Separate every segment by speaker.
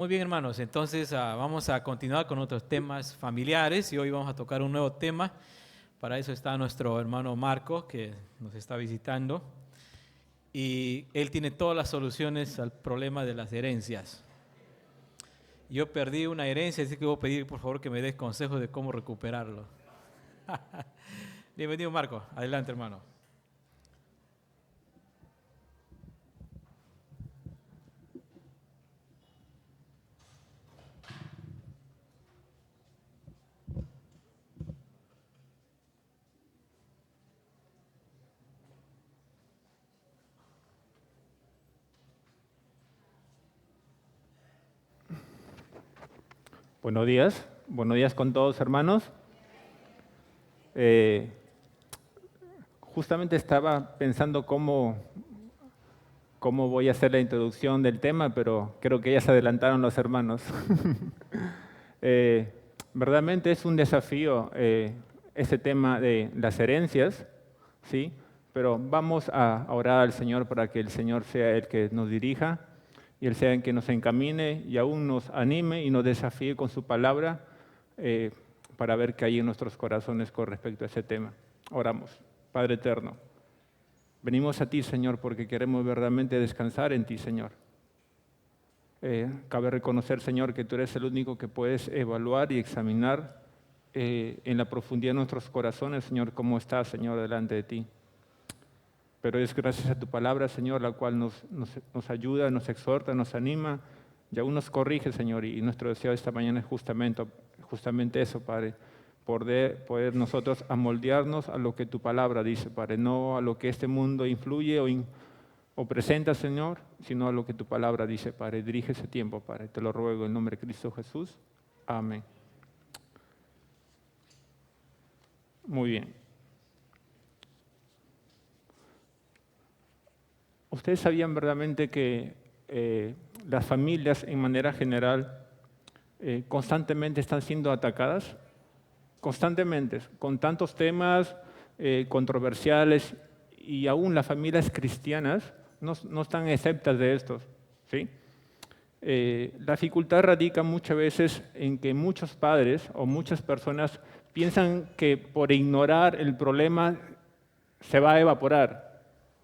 Speaker 1: Muy bien, hermanos. Entonces vamos a continuar con otros temas familiares y hoy vamos a tocar un nuevo tema. Para eso está nuestro hermano Marco, que nos está visitando. Y él tiene todas las soluciones al problema de las herencias. Yo perdí una herencia, así que voy a pedir por favor que me des consejos de cómo recuperarlo. Bienvenido, Marco. Adelante, hermano.
Speaker 2: Buenos días con todos hermanos. Eh, Justamente estaba pensando cómo voy a hacer la introducción del tema, pero creo que ya se adelantaron los hermanos. Eh, Verdaderamente es un desafío este tema de las herencias, ¿sí? Pero vamos a orar al Señor para que el Señor sea el que nos dirija y Él sea el que nos encamine y aún nos anime y nos desafíe con su palabra eh, para ver qué hay en nuestros corazones con respecto a ese tema. Oramos. Padre eterno, venimos a ti, Señor, porque queremos verdaderamente descansar en ti, Señor. Cabe reconocer, Señor, que tú eres el único que puedes evaluar y examinar en la profundidad de nuestros corazones, Señor, cómo está, Señor, delante de ti. Pero es gracias a tu palabra, Señor, la cual nos ayuda, nos exhorta, nos anima y aún nos corrige, Señor. Y nuestro deseo esta mañana es justamente eso, Padre, poder nosotros amoldearnos a lo que tu palabra dice, Padre, no a lo que este mundo influye o presenta, Señor, sino a lo que tu palabra dice, Padre. Dirige ese tiempo, Padre. Te lo ruego en nombre de Cristo Jesús. Amén. Muy bien. ¿Ustedes sabían verdaderamente que las familias en manera general constantemente están siendo atacadas? Constantemente, con tantos temas controversiales y aún las familias cristianas no están exentas de estos, ¿sí? La dificultad radica muchas veces en que muchos padres o muchas personas piensan que por ignorar el problema se va a evaporar,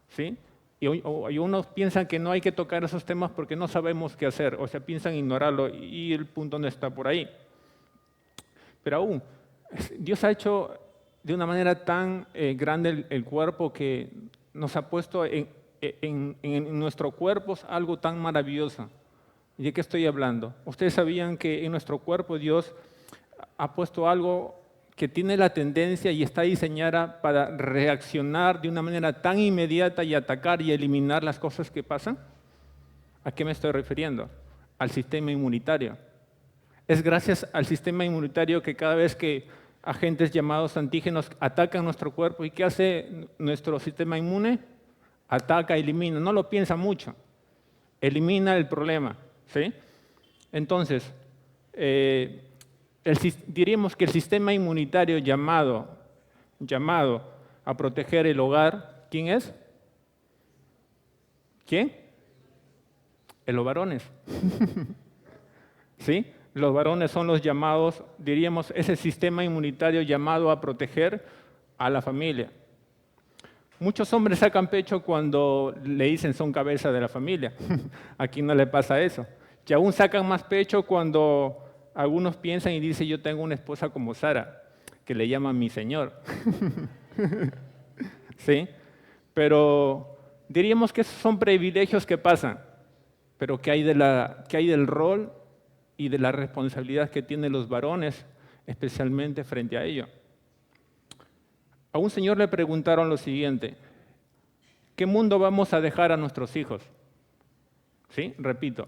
Speaker 2: ¿sí? Y unos piensan que no hay que tocar esos temas porque no sabemos qué hacer, o sea, piensan ignorarlo y el punto no está por ahí. Pero aún, Dios ha hecho de una manera tan grande el cuerpo que nos ha puesto en nuestro cuerpo algo tan maravilloso. ¿Y de qué estoy hablando? Ustedes sabían que en nuestro cuerpo Dios ha puesto algo que tiene la tendencia y está diseñada para reaccionar de una manera tan inmediata y atacar y eliminar las cosas que pasan. ¿A qué me estoy refiriendo? Al sistema inmunitario. Es gracias al sistema inmunitario que cada vez que agentes llamados antígenos atacan nuestro cuerpo, ¿y qué hace nuestro sistema inmune? Ataca, elimina, no lo piensa mucho, elimina el problema, ¿sí? Entonces, diríamos que el sistema inmunitario llamado a proteger el hogar, ¿quién es? ¿Quién? Los varones. ¿Sí? Los varones son los llamados, diríamos, ese sistema inmunitario llamado a proteger a la familia. Muchos hombres sacan pecho cuando le dicen son cabeza de la familia. Aquí no le pasa eso. Y aún sacan más pecho cuando algunos piensan y dicen yo tengo una esposa como Sara, que le llaman mi señor. ¿Sí? Pero diríamos que esos son privilegios que pasan. Pero ¿qué hay del rol y de la responsabilidad que tienen los varones, especialmente frente a ello? A un señor le preguntaron lo siguiente: ¿qué mundo vamos a dejar a nuestros hijos? ¿Sí? Repito,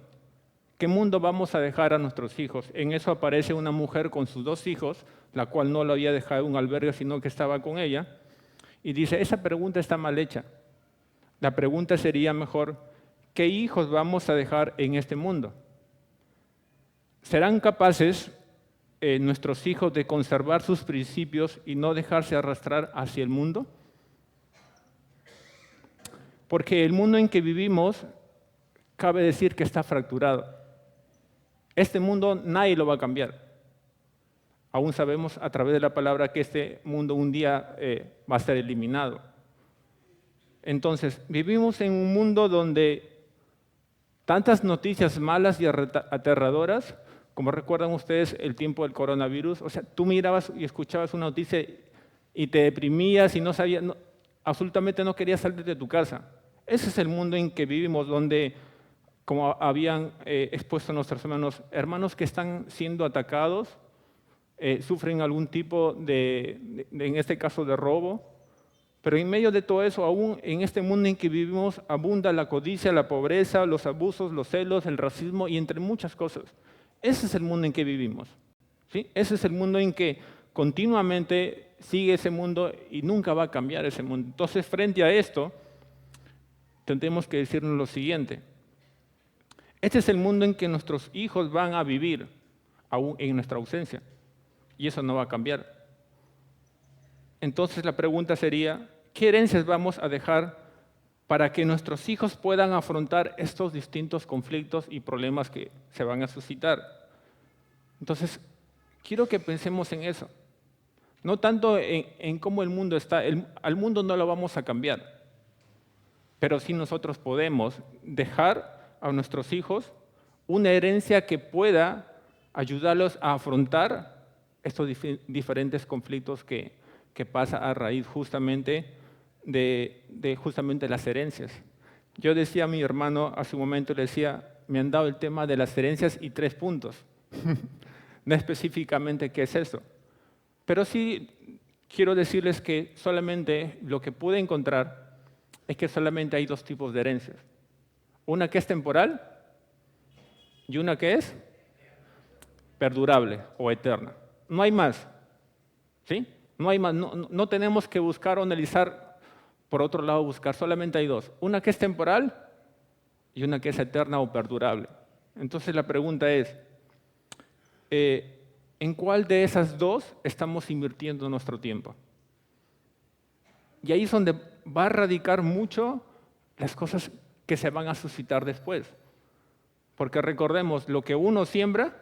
Speaker 2: ¿qué mundo vamos a dejar a nuestros hijos? En eso aparece una mujer con sus 2 hijos, la cual no lo había dejado en un albergue, sino que estaba con ella, y dice, esa pregunta está mal hecha. La pregunta sería mejor, ¿qué hijos vamos a dejar en este mundo? ¿Serán capaces nuestros hijos de conservar sus principios y no dejarse arrastrar hacia el mundo? Porque el mundo en que vivimos, cabe decir que está fracturado. Este mundo nadie lo va a cambiar. Aún sabemos a través de la palabra que este mundo un día va a ser eliminado. Entonces, vivimos en un mundo donde tantas noticias malas y aterradoras, como recuerdan ustedes el tiempo del coronavirus, o sea, tú mirabas y escuchabas una noticia y te deprimías y no sabías, absolutamente no querías salir de tu casa. Ese es el mundo en que vivimos, donde, como habían expuesto nuestros hermanos que están siendo atacados, sufren algún tipo en este caso, de robo. Pero en medio de todo eso, aún en este mundo en que vivimos, abunda la codicia, la pobreza, los abusos, los celos, el racismo y entre muchas cosas. Ese es el mundo en que vivimos, ¿sí? Ese es el mundo en que continuamente sigue ese mundo y nunca va a cambiar ese mundo. Entonces, frente a esto, tendremos que decirnos lo siguiente. Este es el mundo en que nuestros hijos van a vivir, aún en nuestra ausencia. Y eso no va a cambiar. Entonces la pregunta sería, ¿qué herencias vamos a dejar para que nuestros hijos puedan afrontar estos distintos conflictos y problemas que se van a suscitar? Entonces, quiero que pensemos en eso. No tanto en cómo el mundo está, al mundo no lo vamos a cambiar, pero sí nosotros podemos dejar a nuestros hijos una herencia que pueda ayudarlos a afrontar estos diferentes conflictos que pasa a raíz justamente de justamente las herencias. Yo decía a mi hermano hace un momento, le decía, me han dado el tema de las herencias y 3 puntos. No específicamente qué es eso. Pero sí quiero decirles que solamente lo que pude encontrar es que solamente hay 2 tipos de herencias. Una que es temporal y una que es perdurable o eterna. No hay más, ¿sí? No hay más, no tenemos que buscar o analizar, por otro lado buscar, solamente hay 2. Una que es temporal y una que es eterna o perdurable. Entonces la pregunta es, ¿en cuál de esas 2 estamos invirtiendo nuestro tiempo? Y ahí es donde va a radicar mucho las cosas que se van a suscitar después. Porque recordemos, lo que uno siembra,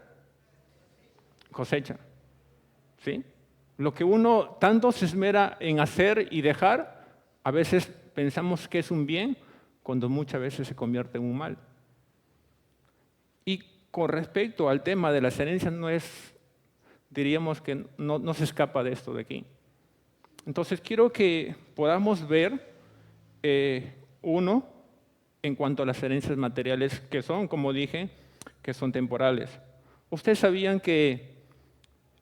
Speaker 2: cosecha. ¿Sí? Lo que uno tanto se esmera en hacer y dejar, a veces pensamos que es un bien, cuando muchas veces se convierte en un mal. Y con respecto al tema de las herencias, diríamos que no se escapa de esto de aquí. Entonces quiero que podamos ver, uno, en cuanto a las herencias materiales, que son, como dije, que son temporales. Ustedes sabían que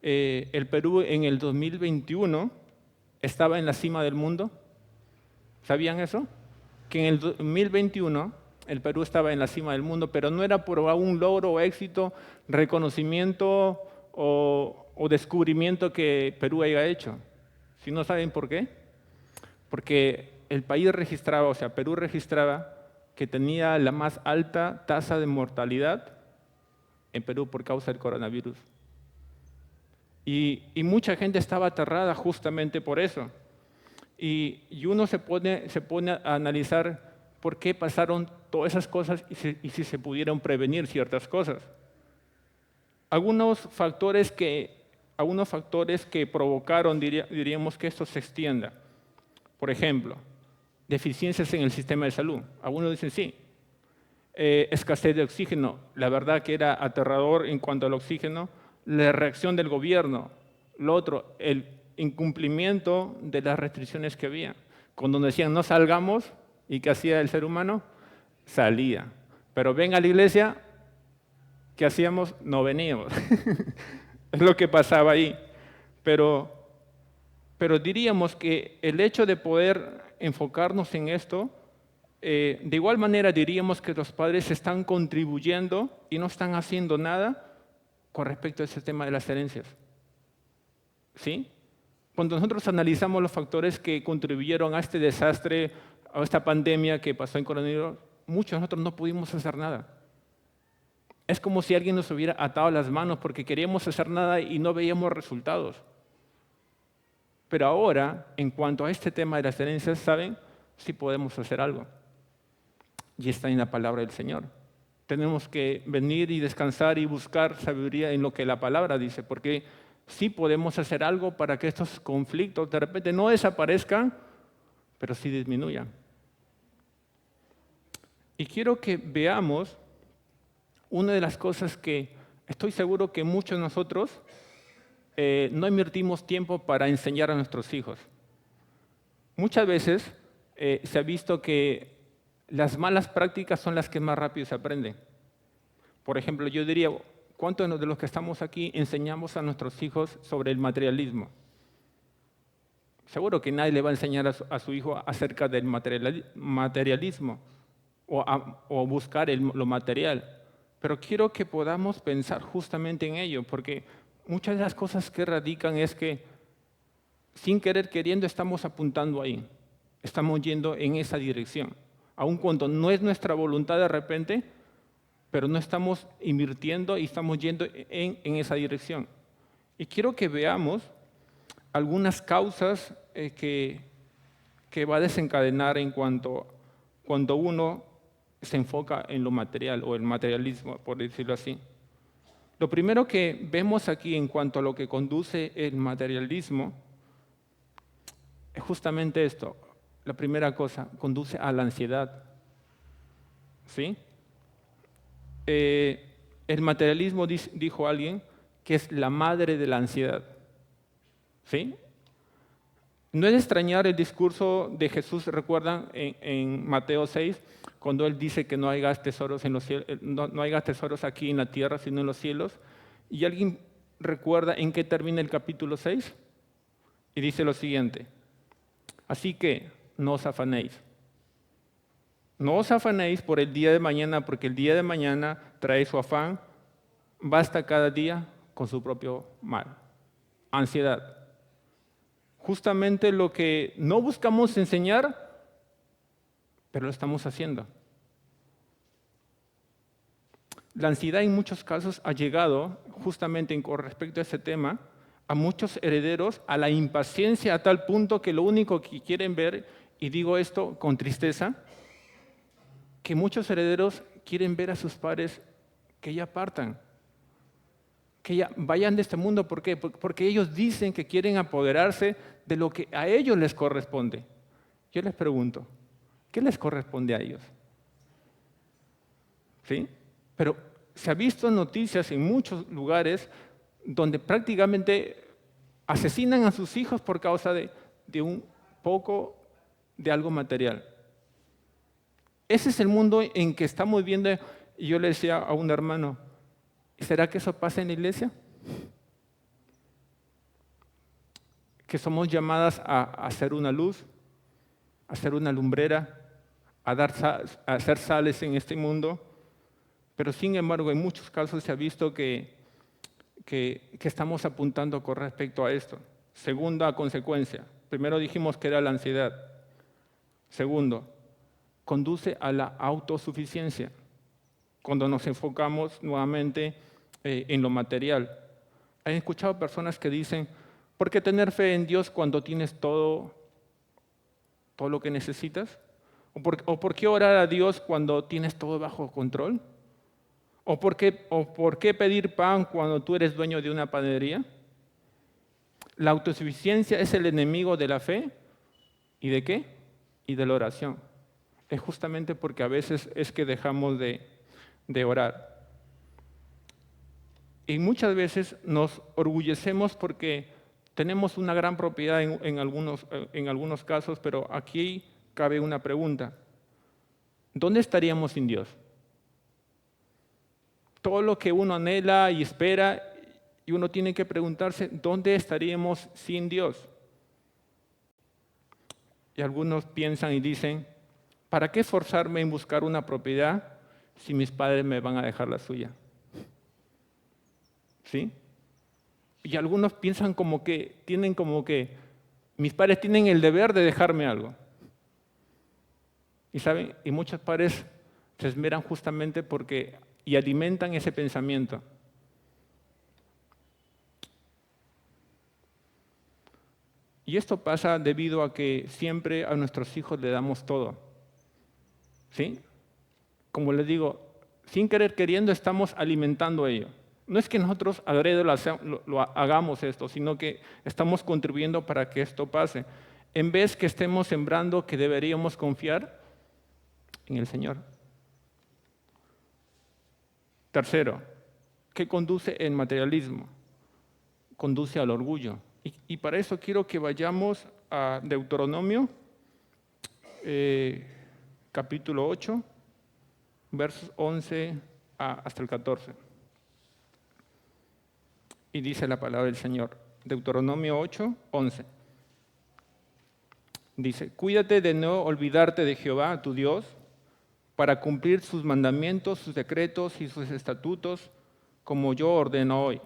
Speaker 2: el Perú en el 2021 estaba en la cima del mundo. ¿Sabían eso? Que en el 2021 el Perú estaba en la cima del mundo, pero no era por un logro o éxito, reconocimiento o descubrimiento que Perú haya hecho. ¿Sí no saben por qué? Porque el país registraba, o sea, Perú registraba que tenía la más alta tasa de mortalidad en Perú por causa del coronavirus. Y mucha gente estaba aterrada justamente por eso. Y uno se pone a analizar por qué pasaron todas esas cosas y si se pudieron prevenir ciertas cosas. Algunos factores que provocaron, diríamos, que esto se extienda. Por ejemplo, deficiencias en el sistema de salud. Algunos dicen sí. Escasez de oxígeno. La verdad que era aterrador en cuanto al oxígeno. La reacción del gobierno. Lo otro, el incumplimiento de las restricciones que había. Cuando decían no salgamos, ¿y qué hacía el ser humano? Salía. Pero ven a la iglesia, ¿qué hacíamos? No veníamos. Es lo que pasaba ahí. Pero diríamos que el hecho de poder enfocarnos en esto, de igual manera diríamos que los padres están contribuyendo y no están haciendo nada con respecto a ese tema de las herencias. ¿Sí? Cuando nosotros analizamos los factores que contribuyeron a este desastre, a esta pandemia que pasó en coronavirus, muchos de nosotros no pudimos hacer nada. Es como si alguien nos hubiera atado las manos porque queríamos hacer nada y no veíamos resultados. Pero ahora, en cuanto a este tema de las herencias, ¿saben? Sí podemos hacer algo. Y está en la palabra del Señor. Tenemos que venir y descansar y buscar sabiduría en lo que la palabra dice, porque sí podemos hacer algo para que estos conflictos de repente no desaparezcan, pero sí disminuyan. Y quiero que veamos una de las cosas que estoy seguro que muchos de nosotros no invertimos tiempo para enseñar a nuestros hijos. Muchas veces se ha visto que las malas prácticas son las que más rápido se aprenden. Por ejemplo, yo diría, ¿cuántos de los que estamos aquí enseñamos a nuestros hijos sobre el materialismo? Seguro que nadie le va a enseñar a su hijo acerca del materialismo o buscar lo material. Pero quiero que podamos pensar justamente en ello, porque muchas de las cosas que radican es que sin querer queriendo estamos apuntando ahí, estamos yendo en esa dirección. Aun cuando no es nuestra voluntad de repente, pero no estamos invirtiendo y estamos yendo en esa dirección. Y quiero que veamos algunas causas que va a desencadenar en cuanto cuando uno se enfoca en lo material o el materialismo, por decirlo así. Lo primero que vemos aquí en cuanto a lo que conduce el materialismo es justamente esto. La primera cosa, conduce a la ansiedad. ¿Sí? El materialismo, dijo alguien, que es la madre de la ansiedad. ¿Sí? No es de extrañar el discurso de Jesús, recuerdan, en Mateo 6, cuando él dice que no hayas tesoros en los cielos, no hayas tesoros aquí en la tierra, sino en los cielos. ¿Y alguien recuerda en qué termina el capítulo 6? Y dice lo siguiente: así que no os afanéis. No os afanéis por el día de mañana, porque el día de mañana trae su afán. Basta cada día con su propio mal. Ansiedad. Justamente lo que no buscamos enseñar, pero lo estamos haciendo. La ansiedad en muchos casos ha llegado, justamente con respecto a ese tema, a muchos herederos a la impaciencia a tal punto que lo único que quieren ver, y digo esto con tristeza, que muchos herederos quieren ver a sus padres que ya partan, que ya vayan de este mundo. ¿Por qué? Porque ellos dicen que quieren apoderarse de lo que a ellos les corresponde. Yo les pregunto, ¿qué les corresponde a ellos? ¿Sí? Pero se ha visto noticias en muchos lugares donde prácticamente asesinan a sus hijos por causa de un poco de algo material. Ese es el mundo en que estamos viendo. Y yo le decía a un hermano, ¿será que eso pasa en la iglesia? Que somos llamadas a hacer una luz, a hacer una lumbrera, a hacer sales en este mundo, pero sin embargo en muchos casos se ha visto que estamos apuntando con respecto a esto. Segunda consecuencia, primero dijimos que era la ansiedad. Segundo, conduce a la autosuficiencia, cuando nos enfocamos nuevamente en lo material. ¿Han escuchado personas que dicen, ¿por qué tener fe en Dios cuando tienes todo lo que necesitas? ¿O por qué orar a Dios cuando tienes todo bajo control? ¿O por qué pedir pan cuando tú eres dueño de una panadería? La autosuficiencia es el enemigo de la fe. ¿Y de qué? Y de la oración. Es justamente porque a veces es que dejamos de orar. Y muchas veces nos orgullecemos porque tenemos una gran propiedad en algunos casos, pero aquí cabe una pregunta. ¿Dónde estaríamos sin Dios? Todo lo que uno anhela y espera, y uno tiene que preguntarse, ¿dónde estaríamos sin Dios? Y algunos piensan y dicen, ¿para qué forzarme en buscar una propiedad si mis padres me van a dejar la suya? ¿Sí? Y algunos piensan tienen como que mis padres tienen el deber de dejarme algo. Y saben, y muchos padres se esmeran justamente y alimentan ese pensamiento. Y esto pasa debido a que siempre a nuestros hijos le damos todo. ¿Sí? Como les digo, sin querer queriendo estamos alimentando ello. No es que nosotros adrede lo hagamos esto, sino que estamos contribuyendo para que esto pase. En vez que estemos sembrando que deberíamos confiar en el Señor. Tercero, ¿qué conduce el materialismo? Conduce al orgullo. Y para eso quiero que vayamos a Deuteronomio, capítulo 8, versos 11 hasta el 14. Y dice la palabra del Señor, Deuteronomio 8, 11. Dice, cuídate de no olvidarte de Jehová, tu Dios, para cumplir sus mandamientos, sus decretos y sus estatutos, como yo ordeno hoy.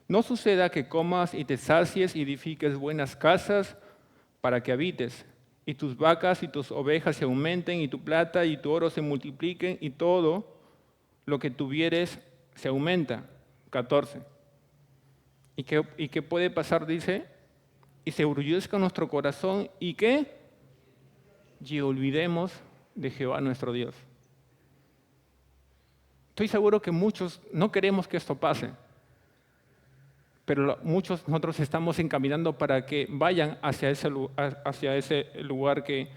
Speaker 2: No suceda que comas y te sacies y edifiques buenas casas para que habites, y tus vacas y tus ovejas se aumenten, y tu plata y tu oro se multipliquen, y todo lo que tuvieres se aumenta. 14. ¿Y qué puede pasar? Dice, y se orgullezca nuestro corazón, ¿y qué? Y olvidemos de Jehová nuestro Dios. Estoy seguro que muchos no queremos que esto pase, pero muchos nosotros estamos encaminando para que vayan hacia ese lugar que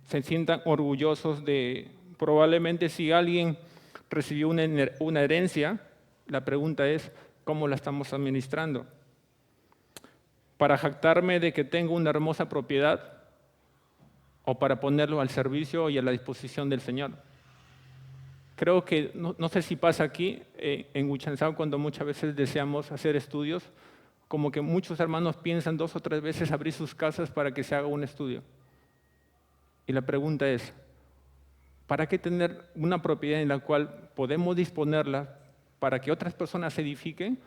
Speaker 2: se sientan orgullosos de. Probablemente si alguien recibió una herencia, la pregunta es, ¿cómo la estamos administrando? ¿Para jactarme de que tengo una hermosa propiedad o para ponerlo al servicio y a la disposición del Señor? Creo que, no sé si pasa aquí, en Huichansao, cuando muchas veces deseamos hacer estudios, como que muchos hermanos piensan 2 o 3 veces abrir sus casas para que se haga un estudio. Y la pregunta es, ¿para qué tener una propiedad en la cual podemos disponerla para que otras personas se edifiquen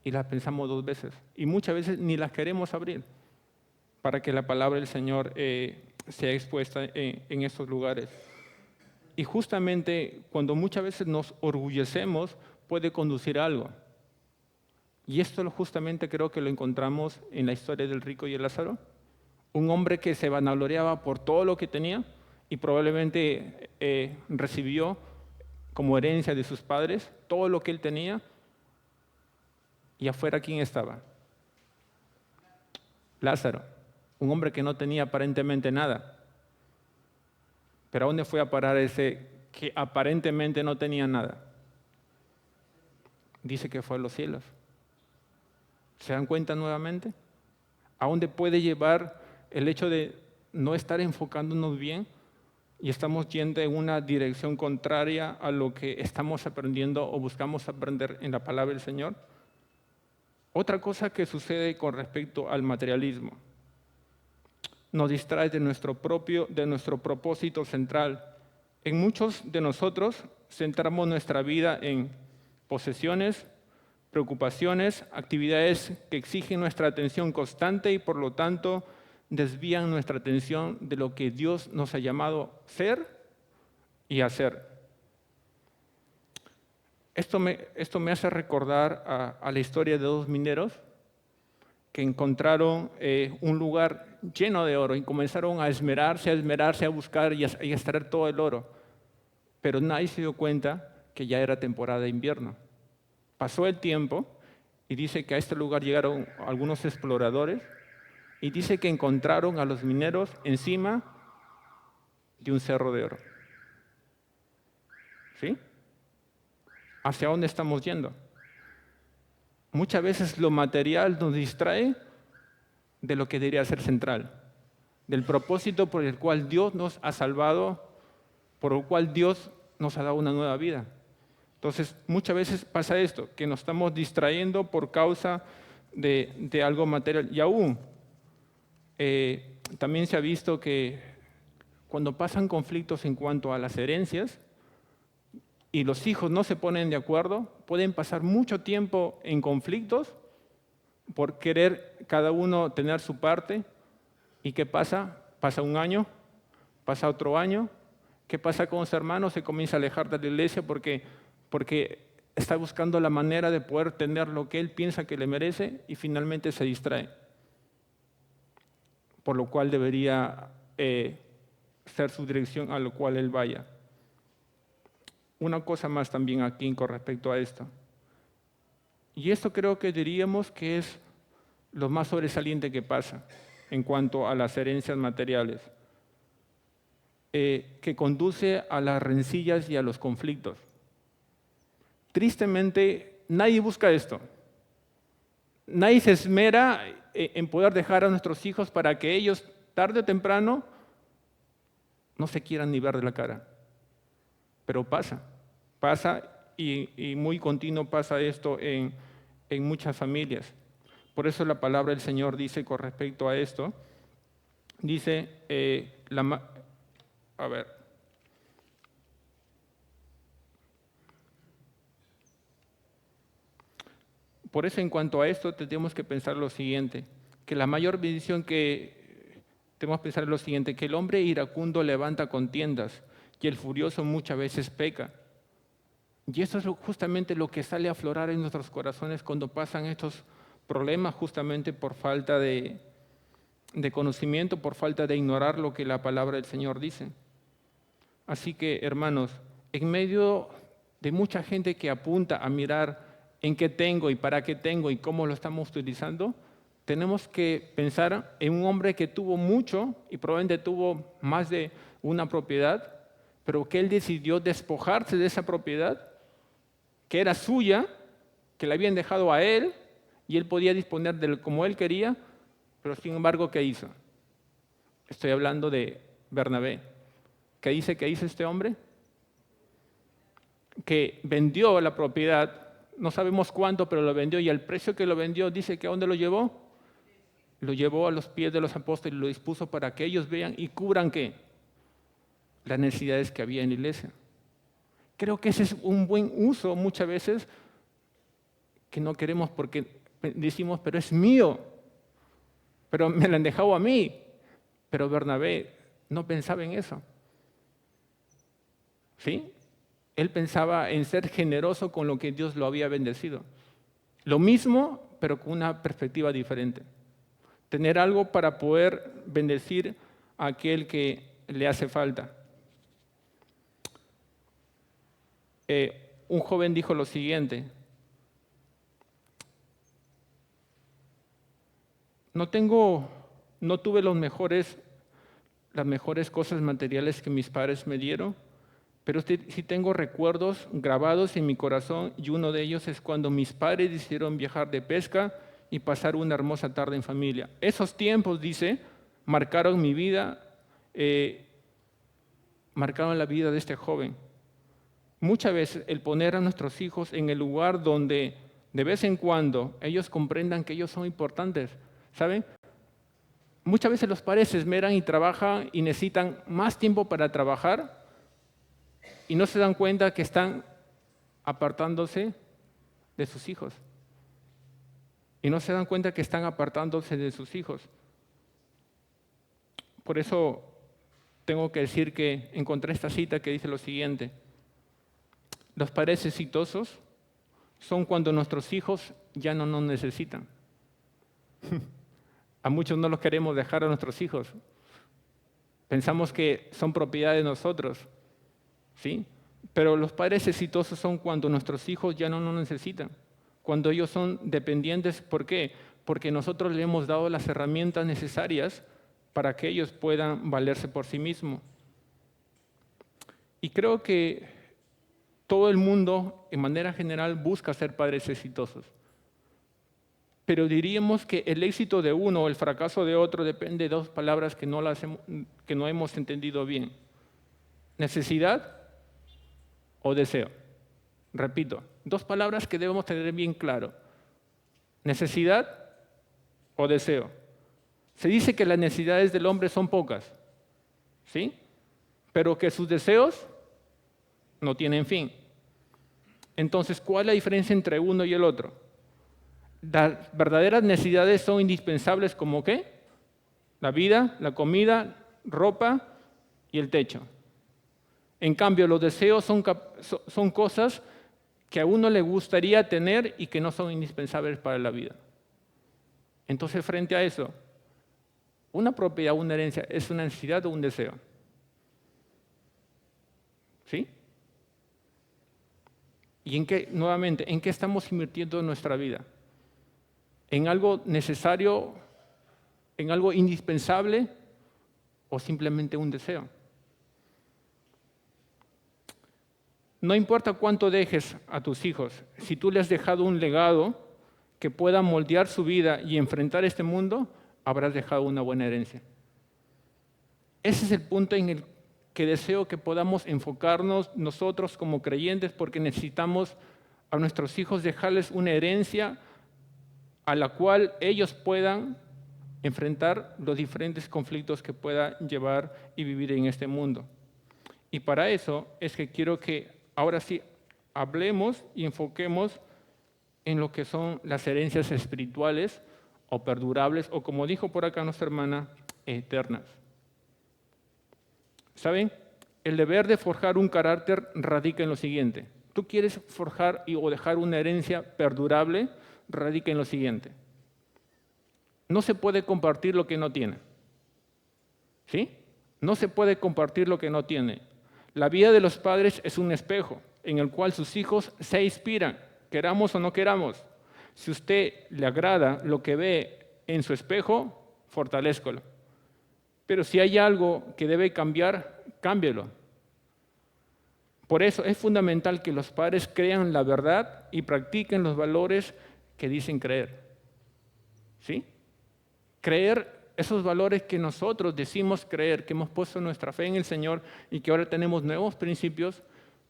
Speaker 2: y la pensamos 2 veces? Y muchas veces ni las queremos abrir para que la palabra del Señor sea expuesta en estos lugares. Y justamente cuando muchas veces nos orgullecemos puede conducir a algo. Y esto justamente creo que lo encontramos en la historia del rico y el Lázaro. Un hombre que se vanagloriaba por todo lo que tenía y probablemente recibió como herencia de sus padres todo lo que él tenía. Y afuera, ¿quién estaba? Lázaro, un hombre que no tenía aparentemente nada. Pero ¿a dónde fue a parar ese que aparentemente no tenía nada? Dice que fue a los cielos. ¿Se dan cuenta nuevamente? ¿A dónde puede llevar el hecho de no estar enfocándonos bien y estamos yendo en una dirección contraria a lo que estamos aprendiendo o buscamos aprender en la palabra del Señor? Otra cosa que sucede con respecto al materialismo. Nos distrae de nuestro propósito central. En muchos de nosotros centramos nuestra vida en posesiones, preocupaciones, actividades que exigen nuestra atención constante y por lo tanto desvían nuestra atención de lo que Dios nos ha llamado ser y hacer. Esto me hace recordar a la historia de 2 mineros que encontraron un lugar lleno de oro y comenzaron a esmerarse, a buscar y a extraer todo el oro. Pero nadie se dio cuenta que ya era temporada de invierno. Pasó el tiempo y dice que a este lugar llegaron algunos exploradores y dice que encontraron a los mineros encima de un cerro de oro. ¿Sí? ¿Hacia dónde estamos yendo? Muchas veces lo material nos distrae de lo que debería ser central, del propósito por el cual Dios nos ha salvado, por el cual Dios nos ha dado una nueva vida. Entonces, muchas veces pasa esto, que nos estamos distrayendo por causa de algo material. Y aún, también se ha visto que cuando pasan conflictos en cuanto a las herencias, y los hijos no se ponen de acuerdo, pueden pasar mucho tiempo en conflictos por querer cada uno tener su parte. ¿Y qué pasa? Pasa un año, pasa otro año. ¿Qué pasa con los hermanos? Se comienza a alejar de la iglesia porque está buscando la manera de poder tener lo que él piensa que le merece y finalmente se distrae. Por lo cual debería ser su dirección a lo cual él vaya. una cosa más también aquí con respecto a esto. Y esto creo que diríamos que es lo más sobresaliente que pasa en cuanto a las herencias materiales, que conduce a las rencillas y a los conflictos. Tristemente, nadie busca esto. Nadie se esmera en poder dejar a nuestros hijos para que ellos, tarde o temprano, no se quieran ni ver de la cara. Pero pasa y muy continuo pasa esto en muchas familias. Por eso la palabra del Señor dice con respecto a esto, dice, por eso en cuanto a esto tenemos que pensar lo siguiente, que la mayor bendición que tenemos que pensar es lo siguiente, que el hombre iracundo levanta contiendas y el furioso muchas veces peca. Y eso es justamente lo que sale a aflorar en nuestros corazones cuando pasan estos problemas justamente por falta de conocimiento, por falta de ignorar lo que la palabra del Señor dice. Así que, hermanos, en medio de mucha gente que apunta a mirar en qué tengo y para qué tengo y cómo lo estamos utilizando, tenemos que pensar en un hombre que tuvo mucho y probablemente tuvo más de una propiedad, pero que él decidió despojarse de esa propiedad, que era suya, que le habían dejado a él, y él podía disponer de él como él quería, pero sin embargo, ¿qué hizo? Estoy hablando de Bernabé. ¿Qué dice que hizo este hombre? Que vendió la propiedad, no sabemos cuánto, pero lo vendió, y al precio que lo vendió, dice que ¿a dónde lo llevó? Lo llevó a los pies de los apóstoles y lo dispuso para que ellos vean y cubran ¿qué? Las necesidades que había en la iglesia. Creo que ese es un buen uso muchas veces que no queremos porque decimos, pero es mío, pero me lo han dejado a mí. Pero Bernabé no pensaba en eso. ¿Sí? Él pensaba en ser generoso con lo que Dios lo había bendecido. Lo mismo, pero con una perspectiva diferente. Tener algo para poder bendecir a aquel que le hace falta. Un joven dijo lo siguiente: no tuve las mejores cosas materiales que mis padres me dieron, pero sí tengo recuerdos grabados en mi corazón, y uno de ellos es cuando mis padres decidieron viajar de pesca y pasar una hermosa tarde en familia. Esos tiempos, dice, marcaron mi vida, marcaron la vida de este joven. Muchas veces el poner a nuestros hijos en el lugar donde de vez en cuando ellos comprendan que ellos son importantes, ¿saben? Muchas veces los padres se esmeran y trabajan y necesitan más tiempo para trabajar y no se dan cuenta que están apartándose de sus hijos. Y no se dan cuenta que están apartándose de sus hijos. Por eso tengo que decir que encontré esta cita que dice lo siguiente: los padres exitosos son cuando nuestros hijos ya no nos necesitan. A muchos no los queremos dejar a nuestros hijos. Pensamos que son propiedad de nosotros, ¿sí? Pero los padres exitosos son cuando nuestros hijos ya no nos necesitan, cuando ellos son dependientes. ¿Por qué? Porque nosotros les hemos dado las herramientas necesarias para que ellos puedan valerse por sí mismos. Y creo que todo el mundo, en manera general, busca ser padres exitosos. Pero diríamos que el éxito de uno o el fracaso de otro depende de dos palabras que no hemos entendido bien: necesidad o deseo. Repito, dos palabras que debemos tener bien claro: necesidad o deseo. Se dice que las necesidades del hombre son pocas, ¿sí? Pero que sus deseos no tienen fin. Entonces, ¿cuál es la diferencia entre uno y el otro? Las verdaderas necesidades son indispensables, como ¿qué? La vida, la comida, ropa y el techo. En cambio, los deseos son cosas que a uno le gustaría tener y que no son indispensables para la vida. Entonces, frente a eso, una propiedad, una herencia, ¿es una necesidad o un deseo? ¿Sí? ¿Y nuevamente, en qué estamos invirtiendo nuestra vida? ¿En algo necesario, en algo indispensable o simplemente un deseo? No importa cuánto dejes a tus hijos, si tú les has dejado un legado que pueda moldear su vida y enfrentar este mundo, habrás dejado una buena herencia. Ese es el punto en el que deseo que podamos enfocarnos nosotros como creyentes, porque necesitamos a nuestros hijos dejarles una herencia a la cual ellos puedan enfrentar los diferentes conflictos que pueda llevar y vivir en este mundo. Y para eso es que quiero que ahora sí hablemos y enfoquemos en lo que son las herencias espirituales o perdurables, o como dijo por acá nuestra hermana, eternas. ¿Saben? El deber de forjar un carácter radica en lo siguiente. Tú quieres forjar o dejar una herencia perdurable, radica en lo siguiente. No se puede compartir lo que no tiene. ¿Sí? No se puede compartir lo que no tiene. La vida de los padres es un espejo en el cual sus hijos se inspiran, queramos o no queramos. Si usted le agrada lo que ve en su espejo, fortalézcalo. Pero si hay algo que debe cambiar, cámbielo. Por eso es fundamental que los padres crean la verdad y practiquen los valores que dicen creer. ¿Sí? Creer esos valores que nosotros decimos creer, que hemos puesto nuestra fe en el Señor y que ahora tenemos nuevos principios,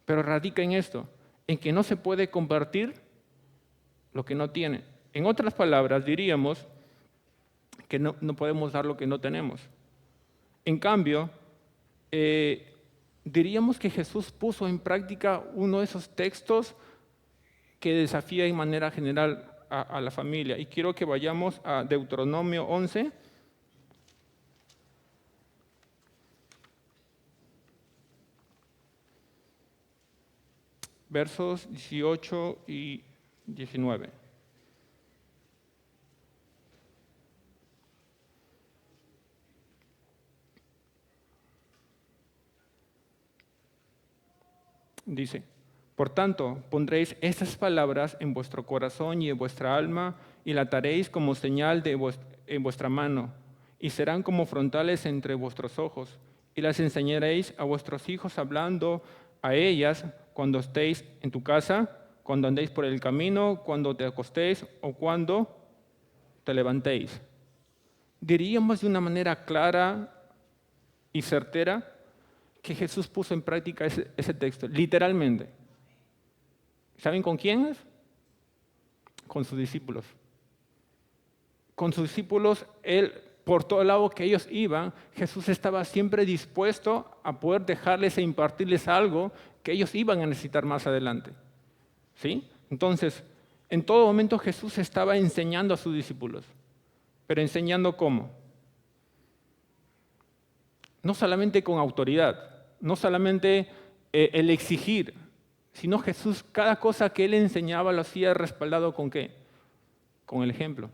Speaker 2: pero radica en esto, en que no se puede compartir lo que no tiene. En otras palabras, diríamos que no podemos dar lo que no tenemos. En cambio, diríamos que Jesús puso en práctica uno de esos textos que desafía de manera general a la familia. Y quiero que vayamos a Deuteronomio 11. Versos 18 y 19. Dice, por tanto, pondréis estas palabras en vuestro corazón y en vuestra alma, y la ataréis como señal en vuestra mano, y serán como frontales entre vuestros ojos, y las enseñaréis a vuestros hijos hablando a ellas cuando estéis en tu casa, cuando andéis por el camino, cuando te acostéis o cuando te levantéis. Diríamos de una manera clara y certera que Jesús puso en práctica ese texto, literalmente. ¿Saben con quiénes? Con sus discípulos. Con sus discípulos, por todo lado que ellos iban, Jesús estaba siempre dispuesto a poder dejarles e impartirles algo que ellos iban a necesitar más adelante. ¿Sí? Entonces, en todo momento Jesús estaba enseñando a sus discípulos. ¿Pero enseñando cómo? No solamente con autoridad, no solamente el exigir, sino Jesús, cada cosa que Él enseñaba lo hacía respaldado ¿con qué? Con el ejemplo.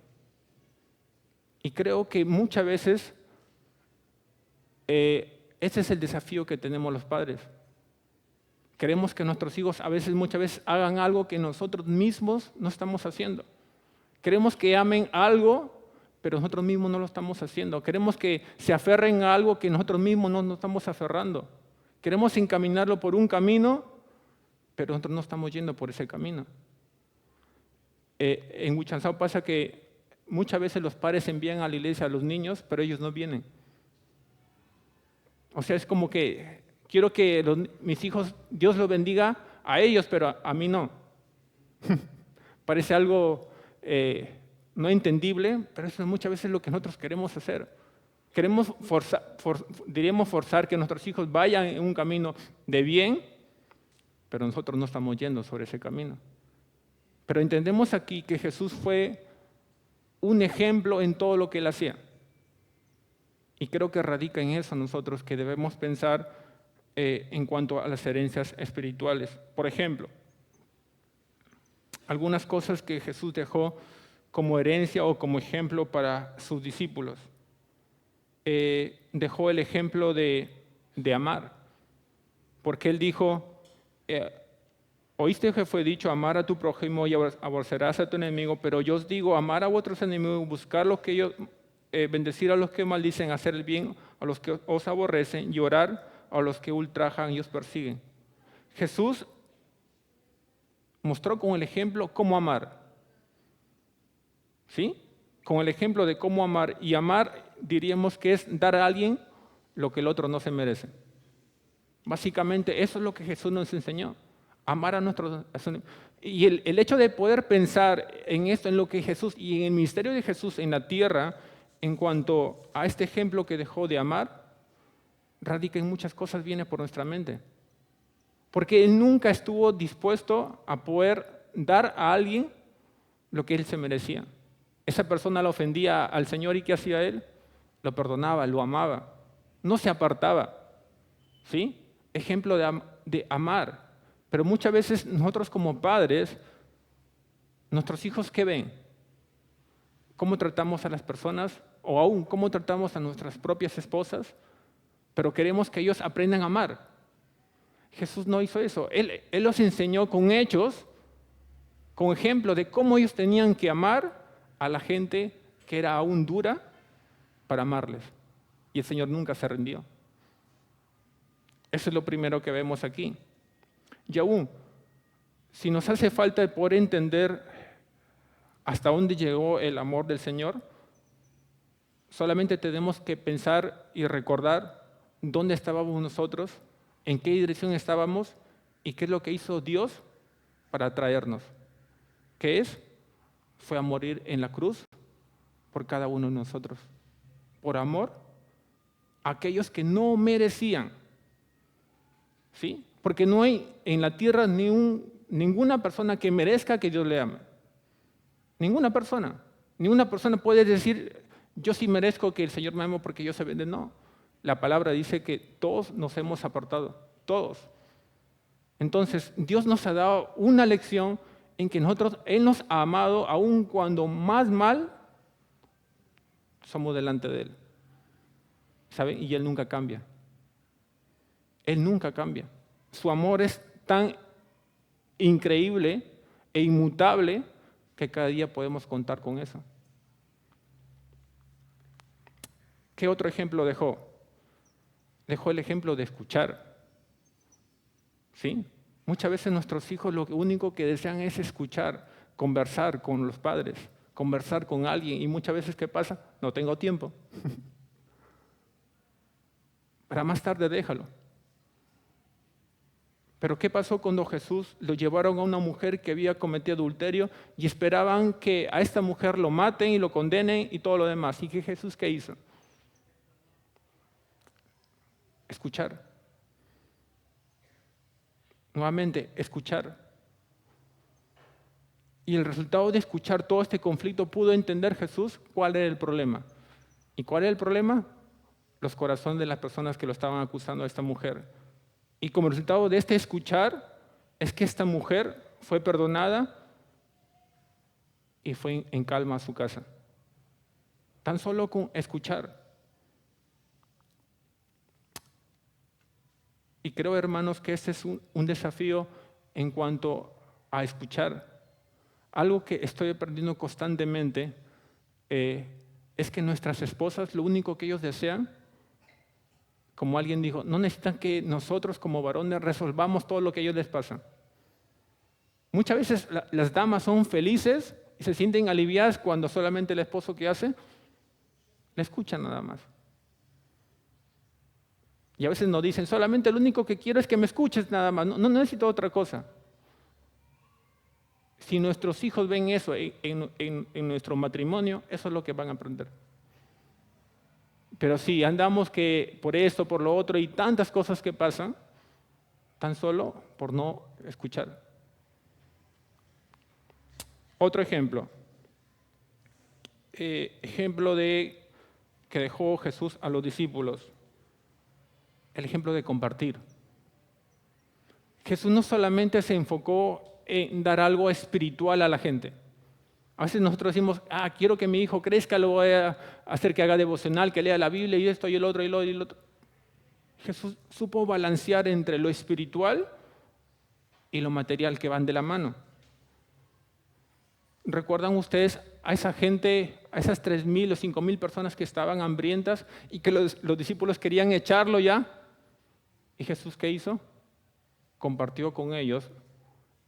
Speaker 2: Y creo que muchas veces ese es el desafío que tenemos los padres. Queremos que nuestros hijos muchas veces hagan algo que nosotros mismos no estamos haciendo. Queremos que amen algo, pero nosotros mismos no lo estamos haciendo. Queremos que se aferren a algo que nosotros mismos no nos estamos aferrando. Queremos encaminarlo por un camino, pero nosotros no estamos yendo por ese camino. En Huichansao pasa que muchas veces los padres envían a la iglesia a los niños, pero ellos no vienen. O sea, es como que quiero que mis hijos, Dios los bendiga a ellos, pero a mí no. Parece algo no entendible, pero eso es muchas veces lo que nosotros queremos hacer. Queremos forzar que nuestros hijos vayan en un camino de bien, pero nosotros no estamos yendo sobre ese camino. Pero entendemos aquí que Jesús fue un ejemplo en todo lo que Él hacía. Y creo que radica en eso nosotros que debemos pensar en cuanto a las herencias espirituales. Por ejemplo, algunas cosas que Jesús dejó como herencia o como ejemplo para sus discípulos. Dejó el ejemplo de amar, porque Él dijo, Oíste que fue dicho, amar a tu prójimo y aborrecerás a tu enemigo, pero yo os digo, amar a vuestros enemigos, buscar los que ellos, bendecir a los que maldicen, hacer el bien a los que os aborrecen y orar a los que ultrajan y os persiguen. Jesús mostró con el ejemplo cómo amar. ¿Sí? Con el ejemplo de cómo amar. Y amar diríamos que es dar a alguien lo que el otro no se merece. Básicamente eso es lo que Jesús nos enseñó. Amar a nuestros... Y el hecho de poder pensar en esto, en lo que Jesús y en el ministerio de Jesús en la tierra, en cuanto a este ejemplo que dejó de amar, radica en muchas cosas, viene por nuestra mente. Porque Él nunca estuvo dispuesto a poder dar a alguien lo que Él se merecía. Esa persona lo ofendía al Señor y ¿qué hacía Él? Lo perdonaba, lo amaba, no se apartaba. ¿Sí? Ejemplo de amar. Pero muchas veces nosotros como padres, nuestros hijos, ¿qué ven? ¿Cómo tratamos a las personas? O aún, ¿cómo tratamos a nuestras propias esposas? Pero queremos que ellos aprendan a amar. Jesús no hizo eso. Él los enseñó con hechos, con ejemplo de cómo ellos tenían que amar a la gente que era aún dura para amarles. Y el Señor nunca se rindió. Eso es lo primero que vemos aquí. Y aún, si nos hace falta poder entender hasta dónde llegó el amor del Señor, solamente tenemos que pensar y recordar dónde estábamos nosotros, en qué dirección estábamos y qué es lo que hizo Dios para traernos. ¿Qué es? Fue a morir en la cruz por cada uno de nosotros. Por amor a aquellos que no merecían. ¿Sí? Porque no hay en la tierra ninguna persona que merezca que Dios le ame. Ninguna persona. Ninguna persona puede decir, yo sí merezco que el Señor me ame porque yo se vende. No. La palabra dice que todos nos hemos apartado. Todos. Entonces, Dios nos ha dado una lección en que Él nos ha amado aun cuando más mal somos delante de Él. ¿Saben? Y Él nunca cambia. Él nunca cambia. Su amor es tan increíble e inmutable que cada día podemos contar con eso. ¿Qué otro ejemplo dejó? Dejó el ejemplo de escuchar. ¿Sí? Muchas veces nuestros hijos lo único que desean es escuchar, conversar con los padres, conversar con alguien. Y muchas veces, ¿qué pasa? No tengo tiempo. Para más tarde déjalo. Pero ¿qué pasó cuando Jesús lo llevaron a una mujer que había cometido adulterio y esperaban que a esta mujer lo maten y lo condenen y todo lo demás? ¿Y qué Jesús qué hizo? Escuchar. Nuevamente, escuchar. Y el resultado de escuchar todo este conflicto pudo entender Jesús cuál era el problema. ¿Y cuál era el problema? Los corazones de las personas que lo estaban acusando a esta mujer. Y como resultado de este escuchar, es que esta mujer fue perdonada y fue en calma a su casa. Tan solo con escuchar. Y creo, hermanos, que este es un desafío en cuanto a escuchar. Algo que estoy aprendiendo constantemente es que nuestras esposas, lo único que ellos desean, como alguien dijo, no necesitan que nosotros como varones resolvamos todo lo que a ellos les pasa. Muchas veces las damas son felices y se sienten aliviadas cuando solamente el esposo que hace le escucha nada más. Y a veces nos dicen, solamente lo único que quiero es que me escuches nada más, no necesito otra cosa. Si nuestros hijos ven eso en nuestro matrimonio, eso es lo que van a aprender. Pero si andamos que por esto, por lo otro y tantas cosas que pasan, tan solo por no escuchar. Otro ejemplo. Ejemplo que dejó Jesús a los discípulos. El ejemplo de compartir. Jesús no solamente se enfocó en dar algo espiritual a la gente. A veces nosotros decimos, quiero que mi hijo crezca, lo voy a hacer que haga devocional, que lea la Biblia y esto y el otro y lo otro. Jesús supo balancear entre lo espiritual y lo material que van de la mano. ¿Recuerdan ustedes a esa gente, a esas 3,000 o 5,000 personas que estaban hambrientas y que los discípulos querían echarlo ya? ¿Y Jesús qué hizo? Compartió con ellos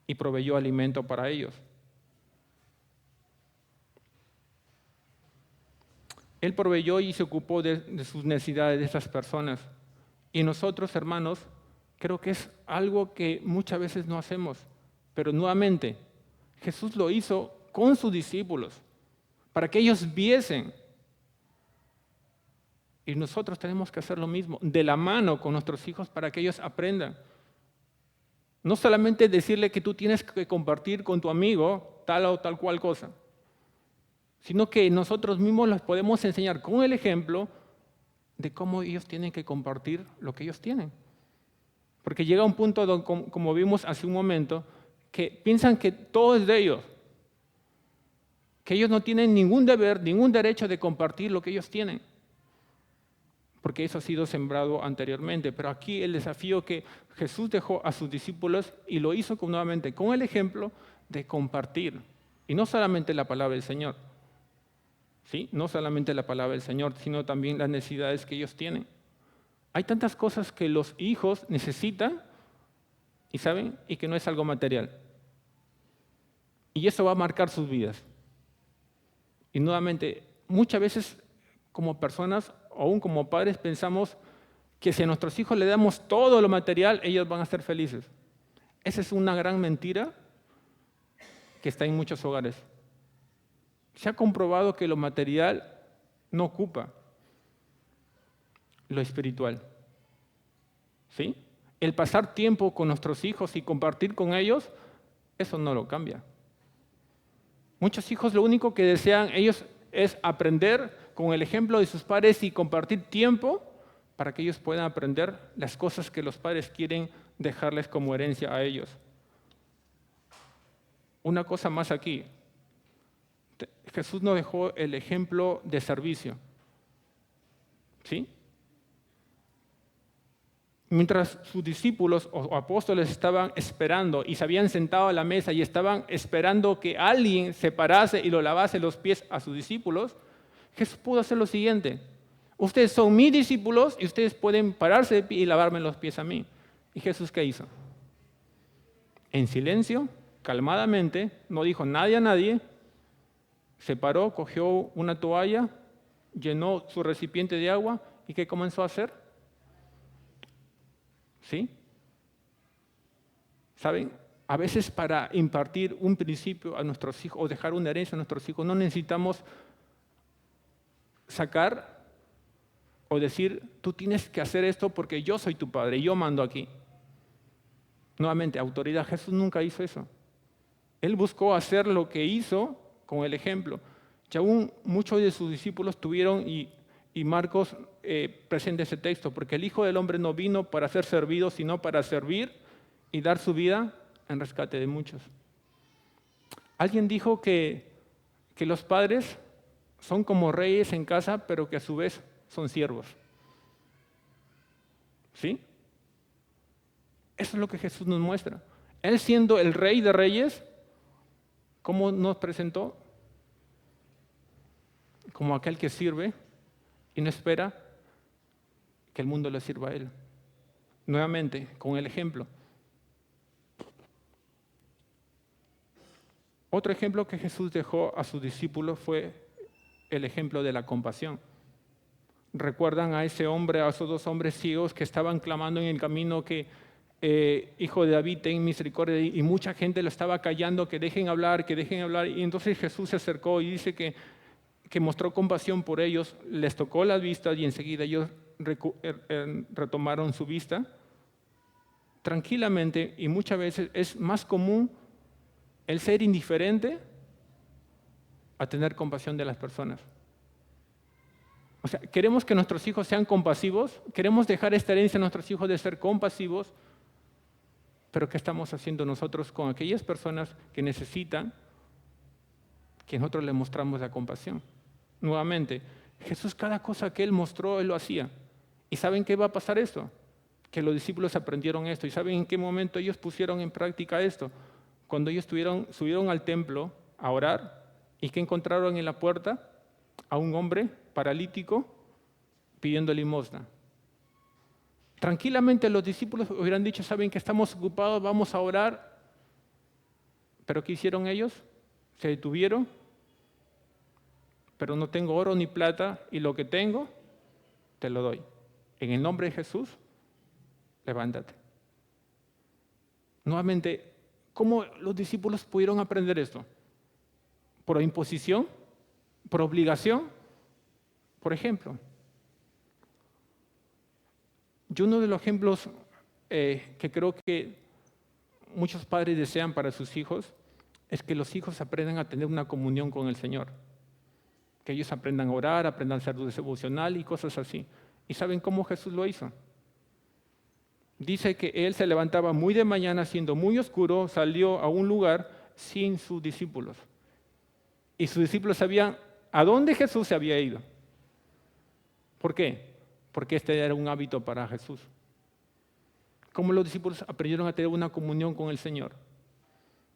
Speaker 2: y proveyó alimento para ellos. Él proveyó y se ocupó de sus necesidades de esas personas. Y nosotros, hermanos, creo que es algo que muchas veces no hacemos. Pero nuevamente, Jesús lo hizo con sus discípulos, para que ellos viesen. Y nosotros tenemos que hacer lo mismo, de la mano con nuestros hijos, para que ellos aprendan. No solamente decirle que tú tienes que compartir con tu amigo tal o tal cual cosa, sino que nosotros mismos les podemos enseñar con el ejemplo de cómo ellos tienen que compartir lo que ellos tienen. Porque llega un punto, donde, como vimos hace un momento, que piensan que todo es de ellos, que ellos no tienen ningún deber, ningún derecho de compartir lo que ellos tienen, porque eso ha sido sembrado anteriormente. Pero aquí el desafío que Jesús dejó a sus discípulos y lo hizo nuevamente con el ejemplo de compartir, y no solamente la palabra del Señor, ¿sí? No solamente la palabra del Señor, sino también las necesidades que ellos tienen. Hay tantas cosas que los hijos necesitan y saben, y que no es algo material. Y eso va a marcar sus vidas. Y nuevamente, muchas veces como personas, o aún como padres, pensamos que si a nuestros hijos le damos todo lo material, ellos van a ser felices. Esa es una gran mentira que está en muchos hogares. Se ha comprobado que lo material no ocupa lo espiritual. ¿Sí? El pasar tiempo con nuestros hijos y compartir con ellos, eso no lo cambia. Muchos hijos lo único que desean ellos es aprender con el ejemplo de sus padres y compartir tiempo para que ellos puedan aprender las cosas que los padres quieren dejarles como herencia a ellos. Una cosa más aquí. Jesús nos dejó el ejemplo de servicio. ¿Sí? Mientras sus discípulos o apóstoles estaban esperando y se habían sentado a la mesa y estaban esperando que alguien se parase y lo lavase los pies a sus discípulos, Jesús pudo hacer lo siguiente: ustedes son mis discípulos y ustedes pueden pararse de pie y lavarme los pies a mí. ¿Y Jesús qué hizo? En silencio, calmadamente, no dijo nadie a nadie, se paró, cogió una toalla, llenó su recipiente de agua y ¿qué comenzó a hacer? ¿Sí? ¿Saben? A veces para impartir un principio a nuestros hijos o dejar una herencia a nuestros hijos no necesitamos sacar o decir, tú tienes que hacer esto porque yo soy tu padre y yo mando aquí. Nuevamente, autoridad. Jesús nunca hizo eso. Él buscó hacer lo que hizo con el ejemplo. Y aún muchos de sus discípulos tuvieron, y Marcos presenta ese texto, porque el Hijo del Hombre no vino para ser servido, sino para servir y dar su vida en rescate de muchos. Alguien dijo que los padres son como reyes en casa, pero que a su vez son siervos. ¿Sí? Eso es lo que Jesús nos muestra. Él siendo el Rey de Reyes, ¿cómo nos presentó? Como aquel que sirve y no espera que el mundo le sirva a él. Nuevamente, con el ejemplo. Otro ejemplo que Jesús dejó a sus discípulos fue el ejemplo de la compasión. ¿Recuerdan a ese hombre, a esos 2 hombres ciegos que estaban clamando en el camino que Hijo de David, ten misericordia? Y mucha gente lo estaba callando, que dejen hablar, que dejen hablar. Y entonces Jesús se acercó y dice que mostró compasión por ellos, les tocó las vistas y enseguida ellos retomaron su vista. Tranquilamente, y muchas veces es más común el ser indiferente a tener compasión de las personas. O sea, queremos que nuestros hijos sean compasivos, queremos dejar esta herencia a nuestros hijos de ser compasivos, pero ¿qué estamos haciendo nosotros con aquellas personas que necesitan que nosotros les mostramos la compasión? Nuevamente, Jesús cada cosa que Él mostró, Él lo hacía. ¿Y saben qué va a pasar esto? que los discípulos aprendieron esto. ¿Y saben en qué momento ellos pusieron en práctica esto? Cuando ellos subieron al templo a orar y que encontraron en la puerta a un hombre paralítico pidiendo limosna. Tranquilamente los discípulos hubieran dicho, saben que estamos ocupados, vamos a orar. ¿Pero qué hicieron ellos? Se detuvieron. Pero no tengo oro ni plata y lo que tengo, te lo doy. En el nombre de Jesús, levántate. Nuevamente, ¿cómo los discípulos pudieron aprender esto? ¿Por imposición? ¿Por obligación? Por ejemplo. Yo uno de los ejemplos que creo que muchos padres desean para sus hijos es que los hijos aprendan a tener una comunión con el Señor. Que ellos aprendan a orar, aprendan a ser devocional y cosas así. ¿Y saben cómo Jesús lo hizo? Dice que Él se levantaba muy de mañana, siendo muy oscuro, salió a un lugar sin sus discípulos. Y sus discípulos sabían a dónde Jesús se había ido. ¿Por qué? Porque este era un hábito para Jesús. ¿Cómo los discípulos aprendieron a tener una comunión con el Señor?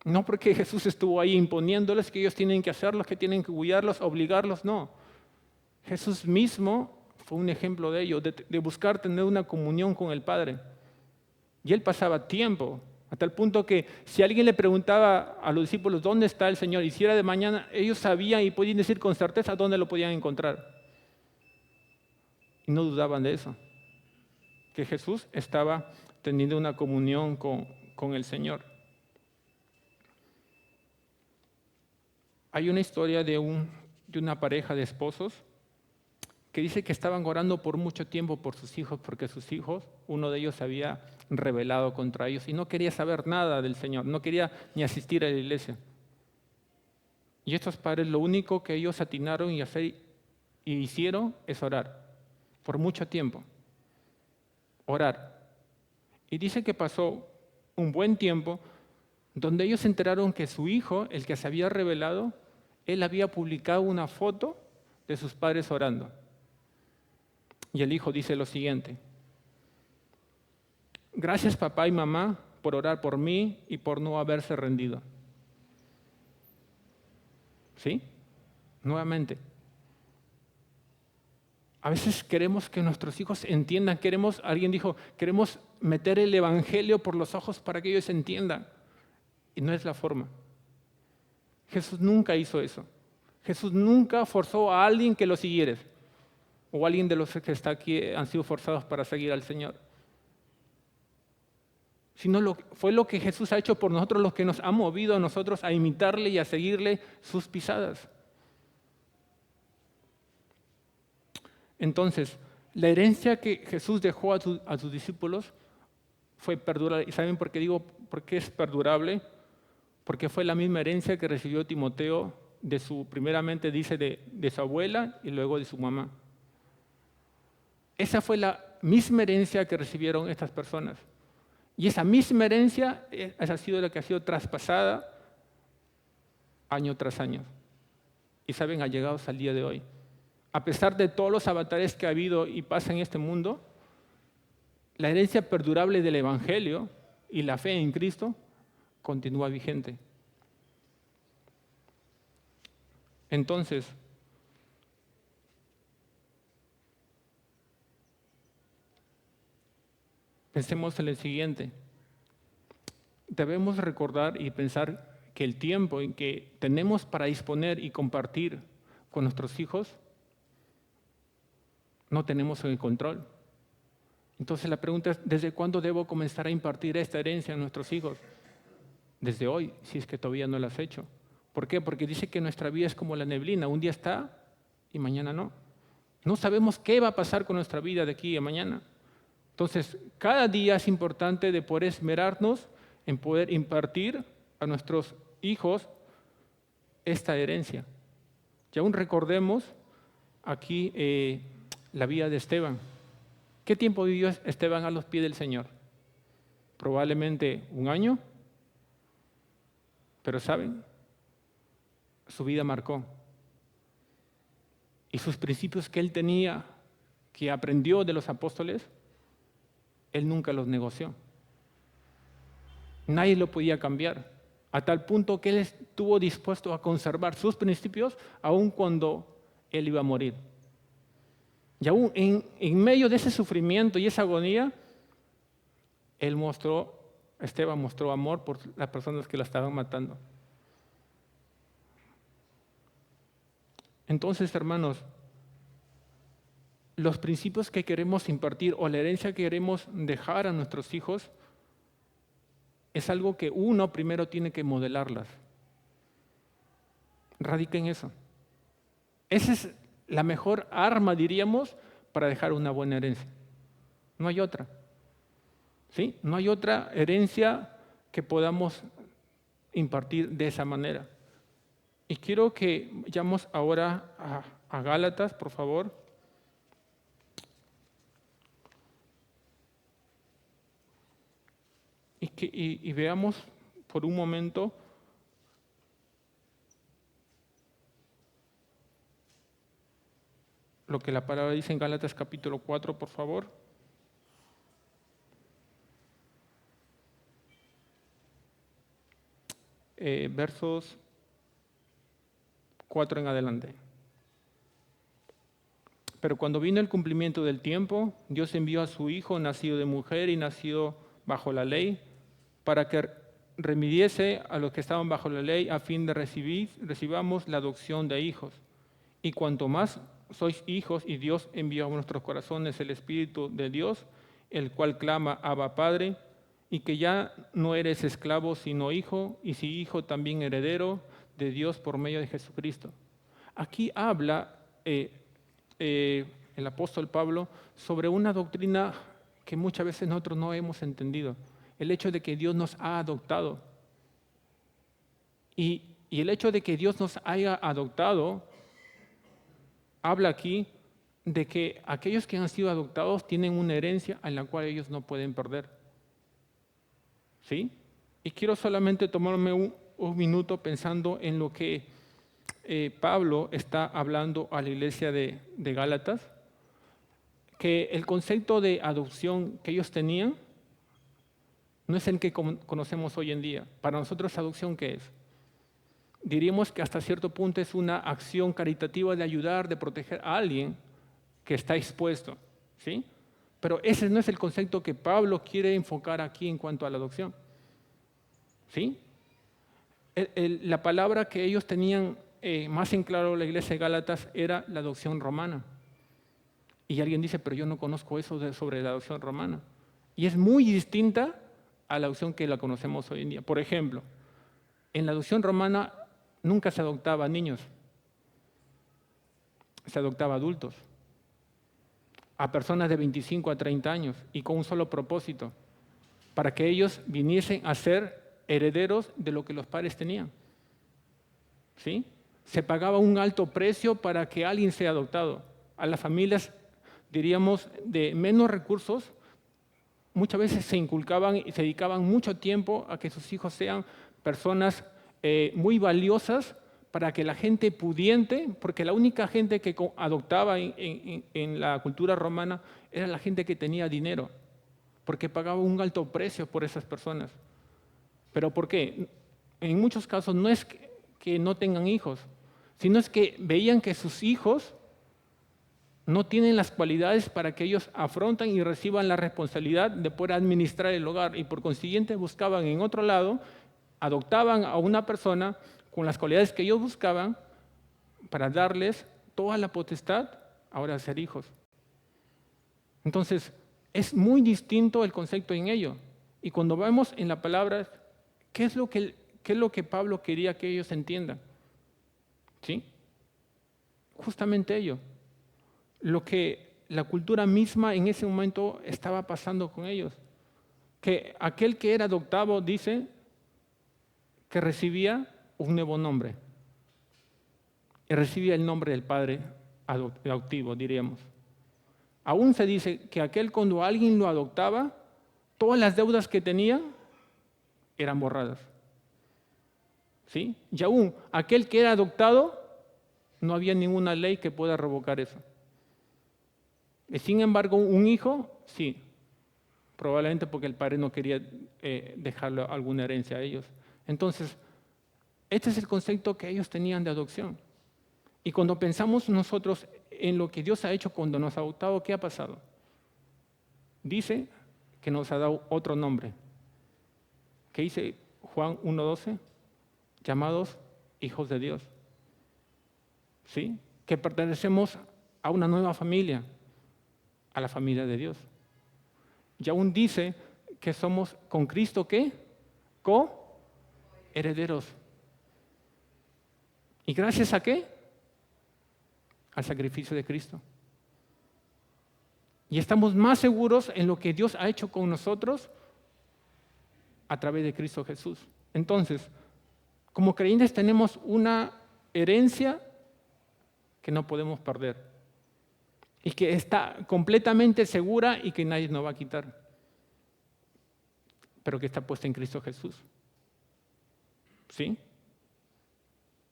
Speaker 2: No porque Jesús estuvo ahí imponiéndoles que ellos tienen que hacerlo, que tienen que cuidarlos, obligarlos, no. Jesús mismo fue un ejemplo de ello, de buscar tener una comunión con el Padre. Y Él pasaba tiempo, hasta el punto que si alguien le preguntaba a los discípulos dónde está el Señor, y si era de mañana, ellos sabían y podían decir con certeza dónde lo podían encontrar. Y no dudaban de eso, que Jesús estaba teniendo una comunión con el Señor. Hay una historia de una pareja de esposos que dice que estaban orando por mucho tiempo por sus hijos, porque sus hijos, uno de ellos se había rebelado contra ellos y no quería saber nada del Señor, no quería ni asistir a la iglesia. Y estos padres lo único que ellos atinaron y hicieron es orar, por mucho tiempo, orar. Y dice que pasó un buen tiempo donde ellos se enteraron que su hijo, el que se había rebelado, él había publicado una foto de sus padres orando. Y el hijo dice lo siguiente: gracias papá y mamá por orar por mí y por no haberse rendido. ¿Sí? Nuevamente. A veces queremos que nuestros hijos entiendan, alguien dijo, queremos meter el evangelio por los ojos para que ellos entiendan. Y no es la forma. Jesús nunca hizo eso. Jesús nunca forzó a alguien que lo siguiera. O alguien de los que está aquí han sido forzados para seguir al Señor. Sino fue lo que Jesús ha hecho por nosotros, lo que nos ha movido a nosotros a imitarle y a seguirle sus pisadas. Entonces, la herencia que Jesús dejó a sus discípulos fue perdurable. ¿Y saben por qué digo por qué es perdurable? Porque fue la misma herencia que recibió Timoteo primeramente dice de su abuela y luego de su mamá. Esa fue la misma herencia que recibieron estas personas. Y esa misma herencia ha sido la que ha sido traspasada año tras año. Y saben, ha llegado hasta el día de hoy. A pesar de todos los avatares que ha habido y pasa en este mundo, la herencia perdurable del Evangelio y la fe en Cristo continúa vigente. Entonces, pensemos en el siguiente. Debemos recordar y pensar que el tiempo en que tenemos para disponer y compartir con nuestros hijos, no tenemos el control. Entonces la pregunta es, ¿desde cuándo debo comenzar a impartir esta herencia a nuestros hijos? Desde hoy, si es que todavía no lo has hecho. ¿Por qué? Porque dice que nuestra vida es como la neblina, un día está y mañana no. No sabemos qué va a pasar con nuestra vida de aquí a mañana. Entonces, cada día es importante de poder esmerarnos en poder impartir a nuestros hijos esta herencia. Y aún recordemos aquí la vida de Esteban. ¿Qué tiempo vivió Esteban a los pies del Señor? Probablemente 1 año, pero ¿saben? Su vida marcó. Y sus principios que él tenía, que aprendió de los apóstoles, él nunca los negoció. Nadie lo podía cambiar, a tal punto que él estuvo dispuesto a conservar sus principios aun cuando él iba a morir. Y aún en medio de ese sufrimiento y esa agonía, Esteban mostró amor por las personas que la estaban matando. Entonces, hermanos, los principios que queremos impartir o la herencia que queremos dejar a nuestros hijos es algo que uno primero tiene que modelarlas. Radica en eso. Esa es la mejor arma, diríamos, para dejar una buena herencia. No hay otra. ¿Sí? No hay otra herencia que podamos impartir de esa manera. Y quiero que vayamos ahora a Gálatas, por favor. Y veamos por un momento lo que la palabra dice en Gálatas capítulo 4, por favor. Versos 4 en adelante. Pero cuando vino el cumplimiento del tiempo, Dios envió a su Hijo, nacido de mujer y nacido bajo la ley, para que remediese a los que estaban bajo la ley, a fin de recibamos la adopción de hijos. Y cuanto más sois hijos, y Dios envió a nuestros corazones el Espíritu de Dios, el cual clama, Abba, Padre, y que ya no eres esclavo, sino hijo, y si hijo, también heredero de Dios por medio de Jesucristo. Aquí habla el apóstol Pablo sobre una doctrina que muchas veces nosotros no hemos entendido. El hecho de que Dios nos ha adoptado. Y el hecho de que Dios nos haya adoptado, habla aquí de que aquellos que han sido adoptados tienen una herencia en la cual ellos no pueden perder. ¿Sí? Y quiero solamente tomarme un minuto pensando en lo que Pablo está hablando a la iglesia de Gálatas, que el concepto de adopción que ellos tenían no es el que conocemos hoy en día. Para nosotros, ¿adopción qué es? Diríamos que hasta cierto punto es una acción caritativa de ayudar, de proteger a alguien que está expuesto, ¿sí? Pero ese no es el concepto que Pablo quiere enfocar aquí en cuanto a la adopción, ¿sí? La palabra que ellos tenían más en claro la iglesia de Gálatas era la adopción romana. Y alguien dice, pero yo no conozco eso sobre la adopción romana. Y es muy distinta a la adopción que la conocemos hoy en día. Por ejemplo, en la adopción romana nunca se adoptaba a niños, se adoptaba a adultos, a personas de 25 a 30 años y con un solo propósito, para que ellos viniesen a ser herederos de lo que los padres tenían. ¿Sí? Se pagaba un alto precio para que alguien sea adoptado. A las familias, diríamos, de menos recursos, muchas veces se inculcaban y se dedicaban mucho tiempo a que sus hijos sean personas muy valiosas para que la gente pudiente, porque la única gente que adoptaba en la cultura romana era la gente que tenía dinero, porque pagaba un alto precio por esas personas. ¿Pero por qué? En muchos casos no es que no tengan hijos, sino es que veían que sus hijos no tienen las cualidades para que ellos afrontan y reciban la responsabilidad de poder administrar el hogar y por consiguiente buscaban en otro lado, adoptaban a una persona con las cualidades que ellos buscaban para darles toda la potestad ahora de ser hijos. Entonces, es muy distinto el concepto en ello. Y cuando vemos en la palabra, ¿qué es lo que Pablo quería que ellos entiendan? ¿Sí? Justamente ello. Lo que la cultura misma en ese momento estaba pasando con ellos. Que aquel que era adoptado, dice, que recibía un nuevo nombre. Y recibía el nombre del padre adoptivo, diríamos. Aún se dice que aquel cuando alguien lo adoptaba, todas las deudas que tenía eran borradas. ¿Sí? Y aún aquel que era adoptado, no había ninguna ley que pueda revocar eso. Sin embargo, un hijo, sí, probablemente porque el padre no quería dejarle alguna herencia a ellos. Entonces, este es el concepto que ellos tenían de adopción. Y cuando pensamos nosotros en lo que Dios ha hecho cuando nos ha adoptado, ¿qué ha pasado? Dice que nos ha dado otro nombre. ¿Qué dice Juan 1:12? Llamados hijos de Dios. ¿Sí? Que pertenecemos a una nueva familia, a la familia de Dios. Y aún dice que somos con Cristo, ¿qué? Co-herederos. ¿Y gracias a qué? Al sacrificio de Cristo. Y estamos más seguros en lo que Dios ha hecho con nosotros a través de Cristo Jesús. Entonces, como creyentes tenemos una herencia que no podemos perder y que está completamente segura y que nadie nos va a quitar, pero que está puesta en Cristo Jesús. ¿Sí?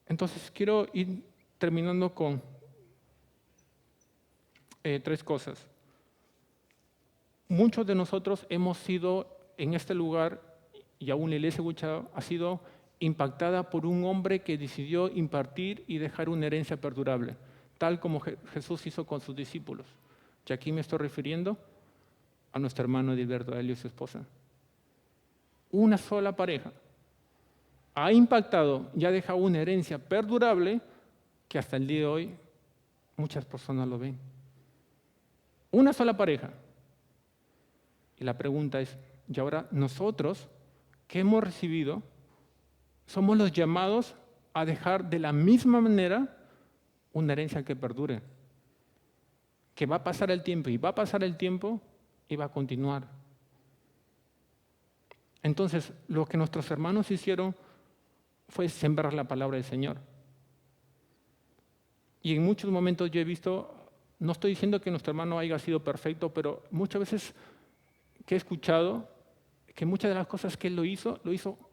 Speaker 2: Entonces, quiero ir terminando con 3 cosas. Muchos de nosotros hemos sido en este lugar, y aún la iglesia ha sido impactada por un hombre que decidió impartir y dejar una herencia perdurable, tal como Jesús hizo con sus discípulos. Y aquí me estoy refiriendo a nuestro hermano Edilberto Helio y su esposa. Una sola pareja ha impactado y ha dejado una herencia perdurable que hasta el día de hoy muchas personas lo ven. Una sola pareja. Y la pregunta es, ¿y ahora nosotros que hemos recibido somos los llamados a dejar de la misma manera una herencia que perdure? Que va a pasar el tiempo y va a pasar el tiempo y va a continuar. Entonces, lo que nuestros hermanos hicieron fue sembrar la palabra del Señor. Y en muchos momentos yo he visto, no estoy diciendo que nuestro hermano haya sido perfecto, pero muchas veces que he escuchado que muchas de las cosas que él lo hizo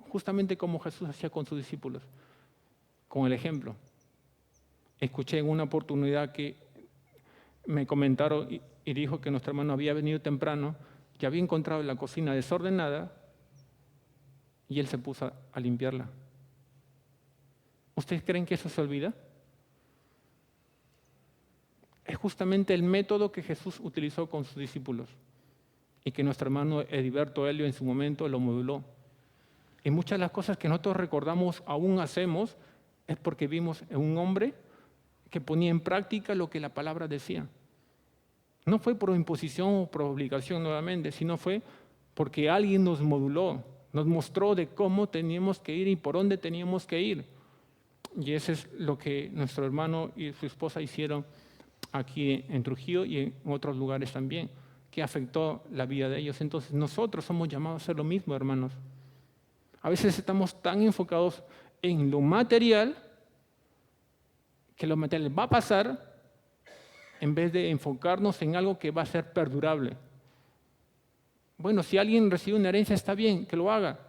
Speaker 2: justamente como Jesús hacía con sus discípulos, con el ejemplo. Escuché en una oportunidad que me comentaron y dijo que nuestro hermano había venido temprano y había encontrado la cocina desordenada y él se puso a limpiarla. ¿Ustedes creen que eso se olvida? Es justamente el método que Jesús utilizó con sus discípulos y que nuestro hermano Edilberto Helio en su momento lo moduló. Y muchas de las cosas que nosotros recordamos aún hacemos es porque vimos en un hombre que ponía en práctica lo que la palabra decía. No fue por imposición o por obligación nuevamente, sino fue porque alguien nos moduló, nos mostró de cómo teníamos que ir y por dónde teníamos que ir. Y eso es lo que nuestro hermano y su esposa hicieron aquí en Trujillo y en otros lugares también, que afectó la vida de ellos. Entonces nosotros somos llamados a hacer lo mismo, hermanos. A veces estamos tan enfocados en lo material, que lo material va a pasar, en vez de enfocarnos en algo que va a ser perdurable. Bueno, si alguien recibe una herencia, está bien, que lo haga.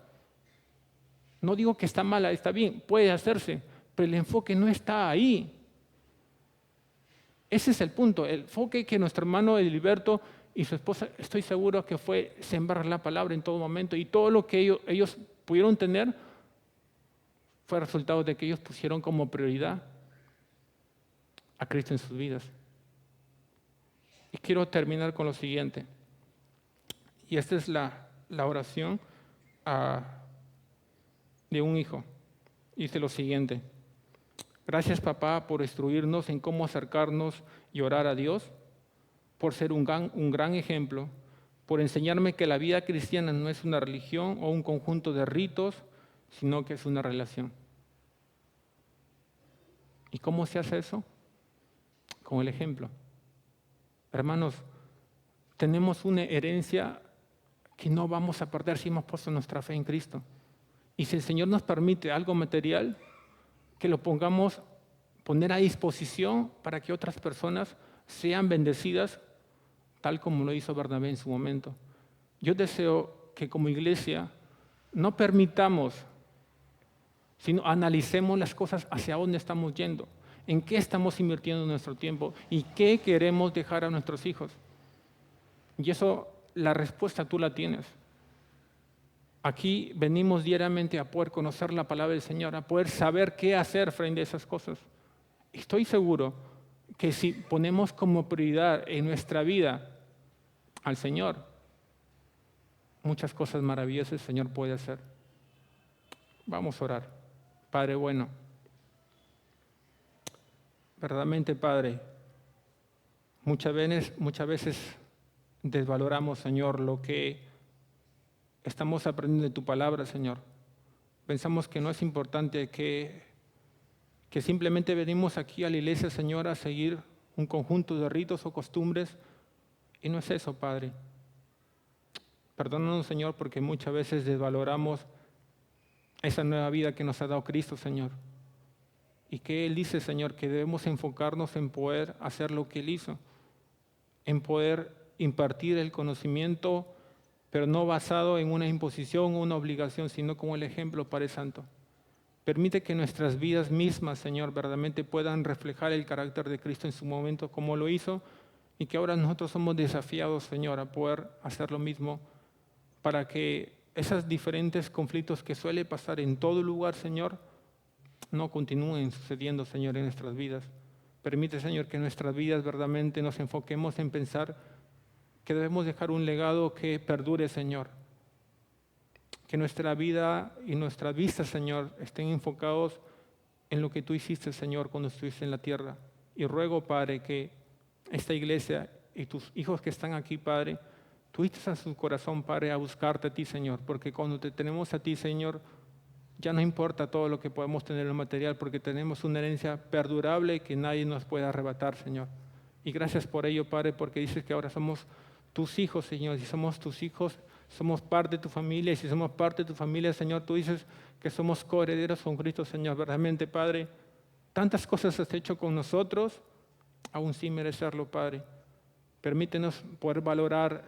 Speaker 2: No digo que está mala, está bien, puede hacerse, pero el enfoque no está ahí. Ese es el punto, el enfoque que nuestro hermano Edilberto y su esposa, estoy seguro que fue sembrar la palabra en todo momento, y todo lo que ellos pudieron tener fue resultado de que ellos pusieron como prioridad a Cristo en sus vidas. Y quiero terminar con lo siguiente. Y esta es la oración de un hijo. Dice lo siguiente: gracias, papá, por instruirnos en cómo acercarnos y orar a Dios, por ser un gran ejemplo, por enseñarme que la vida cristiana no es una religión o un conjunto de ritos, sino que es una relación. ¿Y cómo se hace eso? Con el ejemplo. Hermanos, tenemos una herencia que no vamos a perder si hemos puesto nuestra fe en Cristo. Y si el Señor nos permite algo material, que lo poner a disposición para que otras personas sean bendecidas, tal como lo hizo Bernabé en su momento. Yo deseo que como iglesia no permitamos, sino analicemos las cosas hacia dónde estamos yendo, en qué estamos invirtiendo nuestro tiempo y qué queremos dejar a nuestros hijos. Y eso la respuesta tú la tienes. Aquí venimos diariamente a poder conocer la palabra del Señor, a poder saber qué hacer frente a esas cosas. Estoy seguro que si ponemos como prioridad en nuestra vida al Señor, muchas cosas maravillosas el Señor puede hacer. Vamos a orar. Padre bueno, verdaderamente, Padre, muchas veces desvaloramos, Señor, lo que estamos aprendiendo de tu palabra, Señor. Pensamos que no es importante, que simplemente venimos aquí a la iglesia, Señor, a seguir un conjunto de ritos o costumbres, y no es eso, Padre. Perdónanos, Señor, porque muchas veces desvaloramos esa nueva vida que nos ha dado Cristo, Señor. Y que Él dice, Señor, que debemos enfocarnos en poder hacer lo que Él hizo, en poder impartir el conocimiento, pero no basado en una imposición o una obligación, sino como el ejemplo, Padre Santo. Permite que nuestras vidas mismas, Señor, verdaderamente puedan reflejar el carácter de Cristo en su momento, como lo hizo, y que ahora nosotros somos desafiados, Señor, a poder hacer lo mismo, para que esos diferentes conflictos que suele pasar en todo lugar, Señor, no continúen sucediendo, Señor, en nuestras vidas. Permite, Señor, que en nuestras vidas verdaderamente nos enfoquemos en pensar que debemos dejar un legado que perdure, Señor. Que nuestra vida y nuestras vistas, Señor, estén enfocados en lo que tú hiciste, Señor, cuando estuviste en la tierra. Y ruego, Padre, que esta iglesia y tus hijos que están aquí, Padre, tú diste a su corazón, Padre, a buscarte a ti, Señor, porque cuando te tenemos a ti, Señor, ya no importa todo lo que podemos tener en lo material, porque tenemos una herencia perdurable que nadie nos puede arrebatar, Señor. Y gracias por ello, Padre, porque dices que ahora somos tus hijos, Señor. Si somos tus hijos, somos parte de tu familia. Y si somos parte de tu familia, Señor, tú dices que somos coherederos con Cristo, Señor. Verdaderamente, Padre, tantas cosas has hecho con nosotros, aún sin merecerlo, Padre. Permítenos poder valorar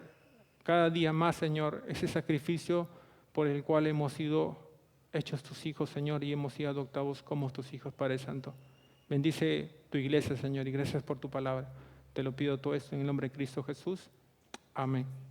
Speaker 2: cada día más, Señor, ese sacrificio por el cual hemos sido hechos tus hijos, Señor, y hemos sido adoptados como tus hijos, Padre Santo. Bendice tu iglesia, Señor, y gracias por tu palabra. Te lo pido todo esto en el nombre de Cristo Jesús. Amén.